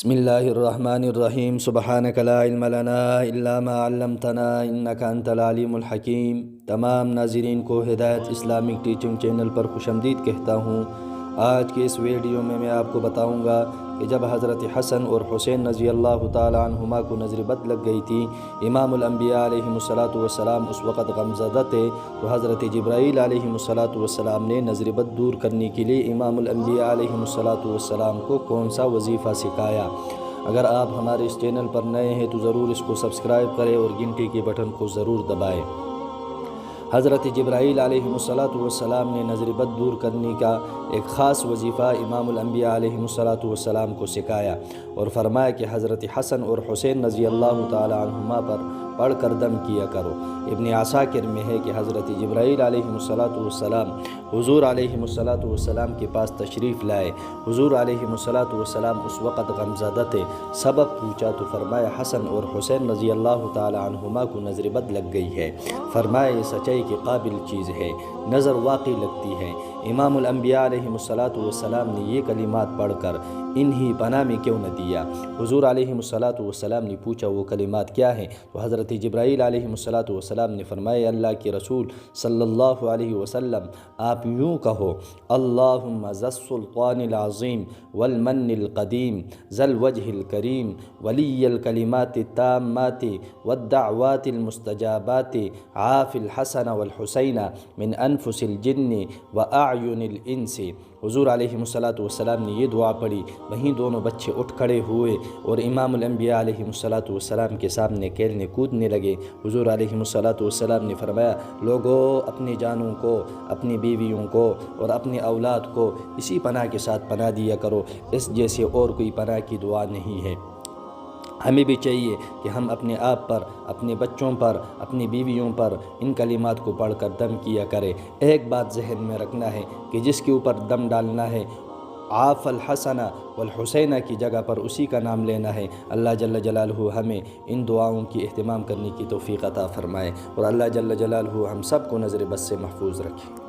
بسم اللہ الرحمن الرحیم سبحانک لا علم لنا الا ما علمتنا انک انت العلیم الحکیم۔ تمام ناظرین کو ہدایت اسلامک ٹیچنگ چینل پر خوش آمدید کہتا ہوں۔ آج کے اس ویڈیو میں آپ کو بتاؤں گا کہ جب حضرت حسن اور حسین رضی اللہ تعالی عنہما کو نظر بد لگ گئی تھی، امام الانبیاء علیہ السلام اس وقت غمزدہ تھے، تو حضرت جبرائیل علیہ السلام نے نظر بد دور کرنے کے لیے امام الانبیاء علیہ السلام کو کون سا وظیفہ سکھایا۔ اگر آپ ہمارے اس چینل پر نئے ہیں تو ضرور اس کو سبسکرائب کریں اور گھنٹی کے بٹن کو ضرور دبائیں۔ حضرت جبرائیل علیہ السلام نے نظر بد دور کرنے کا ایک خاص وظیفہ امام الانبیاء علیہ السلام کو سکھایا اور فرمایا کہ حضرت حسن اور حسین رضی اللہ تعالی عنہما پر پڑھ کر دم کیا کرو۔ ابن عساکر میں ہے کہ حضرت جبرائیل علیہ السلام حضور علیہ السلام کے پاس تشریف لائے۔ حضور علیہ السلام اس وقت غمزدہ تھے، سبب پوچھا تو فرمایا حسن اور حسین رضی اللہ تعالی عنہما کو نظر بد لگ گئی ہے۔ فرمایا یہ سچائی کے قابل چیز ہے، نظر واقعی لگتی ہے۔ امام الانبیاء علیہ السلام نے یہ کلمات پڑھ کر انہی پناہ میں کیوں نہ دیا؟ حضور علیہ السلام نے پوچھا وہ کلمات کیا ہیں؟ تو حضرت جبرائیل علیہ السلام نے فرمایا اللہ کے رسول صلی اللہ علیہ وسلم آپ یوں کہو، اللہم ذا السلطان العظیم والمن القدیم ذا الوجہ الکریم ولی الکلمات التامات والدعوات المستجابات عاف الحسن والحسین من انفس الجن واعین الانس۔ حضور علیہ السلام نے یہ دعا پڑھی، وہیں دونوں بچے اٹھ کھڑے ہوئے اور امام الانبیاء علیہ السلام کے سامنے کھیلنے کودنے لگے۔ حضور علیہ السلام نے فرمایا لوگو اپنی جانوں کو، اپنی بیویوں کو اور اپنے اولاد کو اسی پناہ کے ساتھ پناہ دیا کرو، اس جیسے اور کوئی پناہ کی دعا نہیں ہے۔ ہمیں بھی چاہیے کہ ہم اپنے آپ پر، اپنے بچوں پر، اپنی بیویوں پر ان کلمات کو پڑھ کر دم کیا کرے۔ ایک بات ذہن میں رکھنا ہے کہ جس کے اوپر دم ڈالنا ہے عاف الحسن والحسین کی جگہ پر اسی کا نام لینا ہے۔ اللہ جل جلالہ ہمیں ان دعاؤں کی اہتمام کرنے کی توفیق عطا فرمائے اور اللہ جل جلالہ ہم سب کو نظر بد سے محفوظ رکھے۔